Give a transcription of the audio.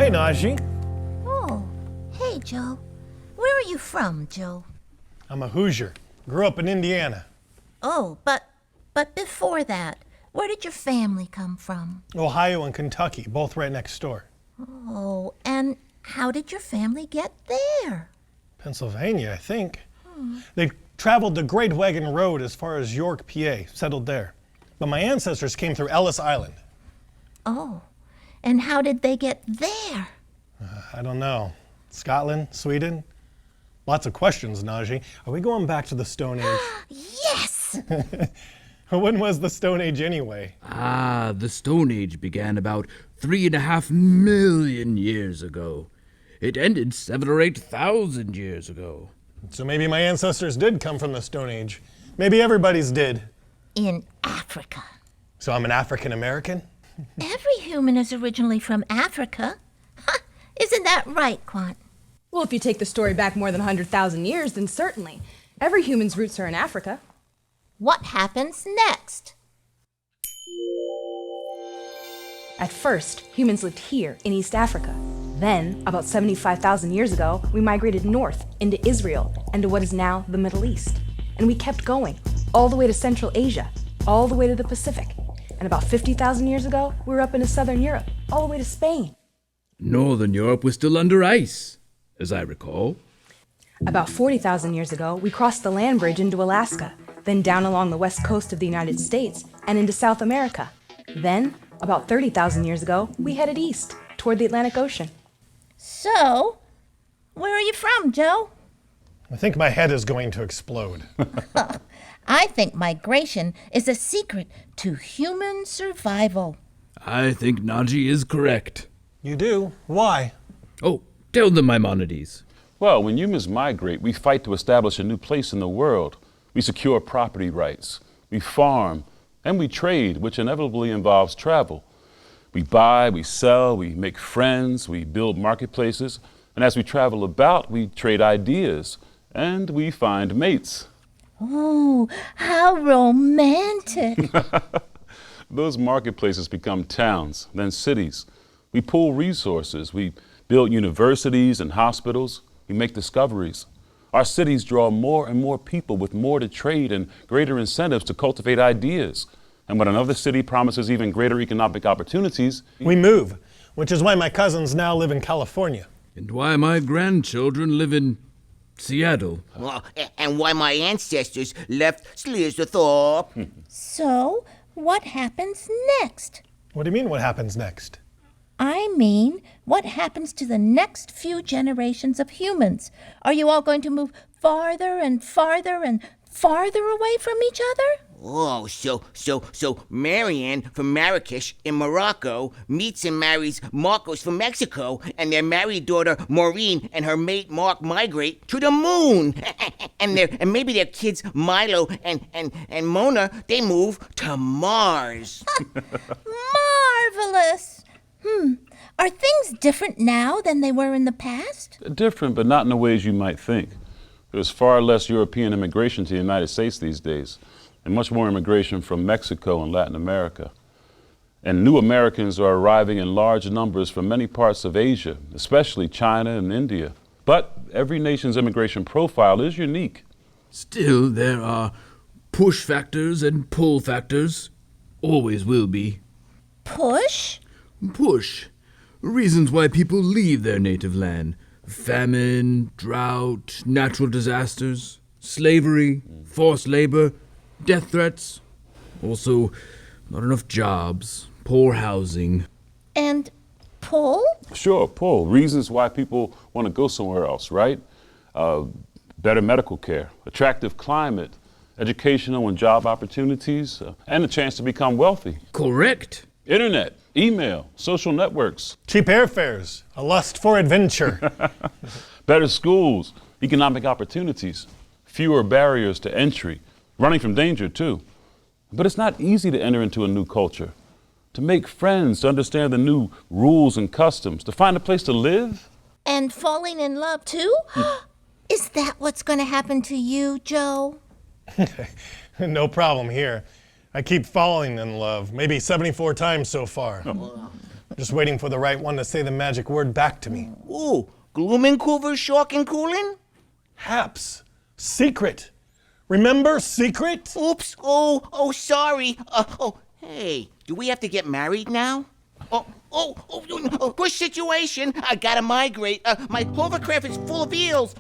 Hey, Najee. Oh, hey, Joe. Where are you from, Joe? I'm a Hoosier. Grew up in Indiana. Oh, but before that, where did your family come from? Ohio and Kentucky, both right next door. Oh, and how did your family get there? Pennsylvania, I think. They traveled the Great Wagon Road as far as York, PA, settled there. But my ancestors came through Ellis Island. Oh, and how did they get there? I don't know. Scotland, Sweden? Lots of questions, Najee. Are we going back to the Stone Age? Yes! When was the Stone Age anyway? The Stone Age began about 3.5 million years ago. It ended 7,000 or 8,000 years ago. So maybe my ancestors did come from the Stone Age. Maybe everybody's did. In Africa. So I'm an African American? Every human is originally from Africa. Huh, isn't that right, Quant? Well, if you take the story back more than 100,000 years, then certainly. Every human's roots are in Africa. What happens next? At first, humans lived here in East Africa. Then, about 75,000 years ago, we migrated north into Israel and to what is now the Middle East. And we kept going, all the way to Central Asia, all the way to the Pacific. And about 50,000 years ago, we were up into Southern Europe, all the way to Spain. Northern Europe was still under ice, as I recall. About 40,000 years ago, we crossed the land bridge into Alaska, then down along the west coast of the United States and into South America. Then, about 30,000 years ago, we headed east, toward the Atlantic Ocean. So, where are you from, Joe? I think my head is going to explode. I think migration is a secret to human survival. I think Najee is correct. You do? Why? Oh, tell them, Maimonides. Well, when humans migrate, we fight to establish a new place in the world. We secure property rights, we farm, and we trade, which inevitably involves travel. We buy, we sell, we make friends, we build marketplaces, and as we travel about, we trade ideas, and we find mates. Oh, how romantic. Those marketplaces become towns, then cities. We pool resources, we build universities and hospitals, we make discoveries. Our cities draw more and more people with more to trade and greater incentives to cultivate ideas. And when another city promises even greater economic opportunities, We move, which is why my cousins now live in California. And why my grandchildren live in Seattle. Well, and why my ancestors left Slearsthorpe. So, what happens next? What do you mean, what happens next? I mean, what happens to the next few generations of humans? Are you all going to move farther and farther and farther away from each other? Oh, so Marianne from Marrakesh in Morocco meets and marries Marcos from Mexico, and their married daughter Maureen and her mate Mark migrate to the moon. and maybe their kids Milo and Mona, they move to Mars. Marvelous! Are things different now than they were in the past? different, but not in the ways you might think. There's far less European immigration to the United States these days, and much more immigration from Mexico and Latin America. And new Americans are arriving in large numbers from many parts of Asia, especially China and India. But every nation's immigration profile is unique. Still, there are push factors and pull factors. Always will be. Push? Push. Reasons why people leave their native land. Famine, drought, natural disasters, slavery, forced labor, death threats. Also, not enough jobs, poor housing. And pull? Sure, pull. Reasons why people want to go somewhere else, right? Better medical care, attractive climate, educational and job opportunities, and a chance to become wealthy. Correct. Internet, email, social networks, Cheap airfares, a lust for adventure. better schools, economic opportunities, fewer barriers to entry, running from danger too. But it's not easy to enter into a new culture, to make friends, to understand the new rules and customs, to find a place to live. And falling in love too? Is that what's going to happen to you, Joe? No problem here. I keep falling in love, maybe 74 times so far. Just waiting for the right one to say the magic word back to me. Ooh, Gloomencoover Schorkenkuhlen? Haps. Secret. Remember secret? Oops, sorry. Hey, do we have to get married now? Push situation. I gotta migrate. My hovercraft is full of eels.